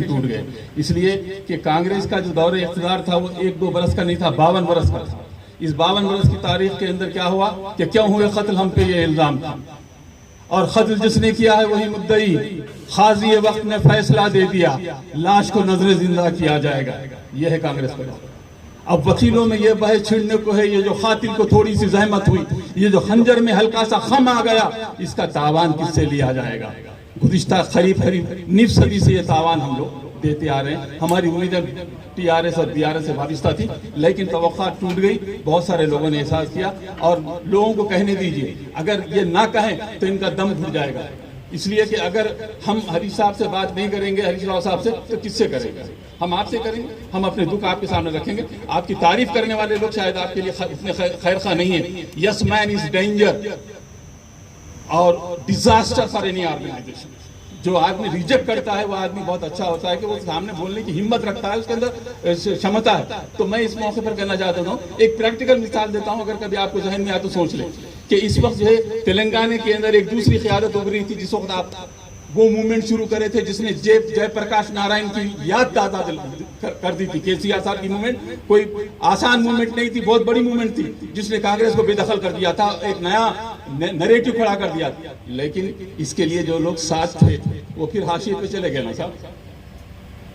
ٹوٹ گئے، اس لیے کہ کانگریس کا جو دور اقتدار تھا وہ 1-2 برس کا نہیں تھا، 52 برس کا تھا۔ اس 52 برس کی تاریخ کے اندر کیا ہوا کہ کیوں ہوئے قتل، ہم پہ یہ الزام تھا، اور قتل جس نے کیا ہے وہی مدعی، قاضی وقت نے فیصلہ دے دیا، لاش کو نظر زندہ کیا جائے گا۔ یہ ہے کانگریس کا دور۔ اب وکیلوں میں یہ بحث چھڑنے کو ہے، یہ جو قاتل کو تھوڑی سی زحمت ہوئی، یہ جو خنجر میں ہلکا سا خم آ گیا، اس کا تاوان کس سے لیا جائے گا؟ گزشتہ قریب نصف صدی سے یہ تاوان ہم لوگ دیتے آ رہے ہیں۔ ہماری امیدیں ٹی آر ایس اور بی آر ایس سے وابستہ تھی، لیکن توقعات ٹوٹ گئی، بہت سارے لوگوں نے احساس کیا، اور لوگوں کو کہنے دیجئے، اگر یہ نہ کہیں تو ان کا دم گھٹ جائے گا۔ اس لیے کہ اگر ہم حریش صاحب سے بات نہیں کریں گے، حریش راؤ صاحب سے، تو کس سے کریں گے؟ ہم آپ سے کریں گے، ہم اپنے دکھ آپ کے سامنے رکھیں گے۔ آپ کی تعریف کرنے والے لوگ شاید آپ کے لیے اتنے خیر خواہ نہیں ہیں۔ یس مین از ڈینجر اور ڈیزاسٹر فار اینی آرگنائزیشن۔ جو آدمی ریجیکٹ کرتا ہے وہ آدمی بہت اچھا ہوتا ہے کہ وہ سامنے بولنے کی ہمت رکھتا ہے، اس کے اندر شمتا ہے۔ تو میں اس موقع پر کہنا چاہتا ہوں، ایک پریکٹیکل مثال دیتا ہوں، اگر کبھی آپ کو ذہن میں آئے تو سوچ لیں کہ اس وقت جو ہے تلنگانہ کے اندر ایک دوسری قیادت ابھری تھی، جس وقت آپ وہ موومنٹ شروع کرے تھے جس نے جے پرکاش نارائن کی یاد تازہ کر دی تھی۔ کے سی آر صاحب کی موومنٹ کوئی آسان موومنٹ نہیں تھی، بہت بڑی موومنٹ تھی، جس نے کانگریس کو بے دخل کر دیا تھا، ایک نیا نیریٹو کھڑا کر دیا تھا۔ لیکن اس کے لیے جو لوگ ساتھ تھے وہ پھر حاشیے پہ چلے گئے نا صاحب،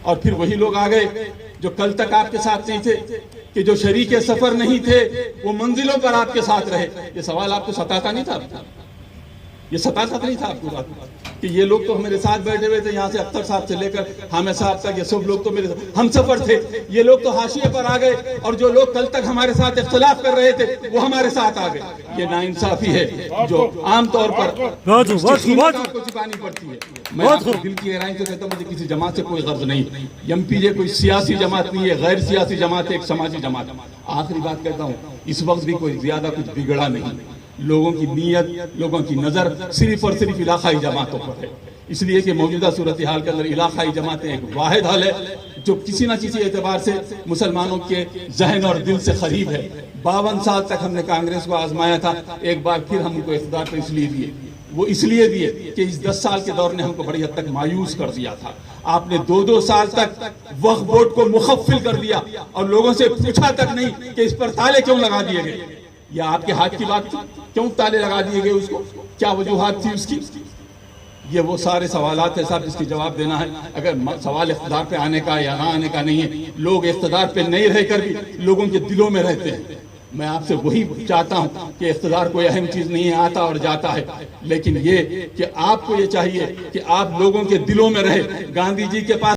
اور پھر وہی لوگ آ گئے جو کل تک آپ کے ساتھ نہیں تھے، کہ جو شریک سفر نہیں تھے، وہ منزلوں پر آپ کے ساتھ رہے۔ یہ سوال آپ کو ستاتا نہیں تھا، یہ ستاتا نہیں تھا آپ کو بات کہ یہ لوگ تو میرے ساتھ بیٹھے ہوئے تھے، یہاں سے اختر صاحب سے لے کر حامد صاحب تک، یہ سب لوگ تو میرے ہم سفر تھے، یہ لوگ تو حاشیے پر آ گئے، اور جو لوگ کل تک ہمارے ساتھ اختلاف کر رہے تھے وہ ہمارے ساتھ آ گئے۔ یہ ناانصافی ہے جو عام طور پر کو چھپانی پڑتی ہے۔ میں آپ کو دل کی گہرائی سے کہتا ہوں، مجھے کسی جماعت سے کوئی غرض نہیں۔ ایم پی جے کوئی سیاسی جماعت نہیں ہے، غیر سیاسی جماعت ہے، ایک سماجی جماعت۔ آخری بات کہتا ہوں، اس وقت بھی کوئی زیادہ کچھ بگڑا نہیں، لوگوں کی نیت، لوگوں کی نظر صرف اور صرف علاقائی جماعتوں پر ہے، اس لیے کہ موجودہ صورتحال کے اندر علاقائی جماعتیں ایک واحد حل ہے جو کسی نہ کسی اعتبار سے مسلمانوں کے ذہن اور دل سے قریب ہے۔ 52 سال تک ہم نے کانگریس کو آزمایا تھا، ایک بار پھر ہم کو اقتدار پر اس لیے دیے، وہ اس لیے دیے کہ اس 10 سال کے دور نے ہم کو بڑی حد تک مایوس کر دیا تھا۔ آپ نے 2 سال تک وقف بورڈ کو مخفل کر دیا، اور لوگوں سے پوچھا تک نہیں کہ اس پر تالے کیوں لگا دیے گئے، یا آپ کے ہاتھ کی بات تھی، کیوں تالے لگا دیے گئے، اس کو کیا وجوہات تھی اس کی؟ یہ وہ سارے سوالات ہیں صاحب جس کی جواب دینا ہے۔ اگر سوال اقتدار پہ آنے کا یا نہ آنے کا نہیں ہے، لوگ اقتدار پہ نہیں رہ کر بھی لوگوں کے دلوں میں رہتے ہیں۔ میں آپ سے وہی چاہتا ہوں کہ اقتدار کوئی اہم چیز نہیں ہے، آتا اور جاتا ہے، لیکن یہ کہ آپ کو یہ چاہیے کہ آپ لوگوں کے دلوں میں رہے۔ گاندھی جی کے پاس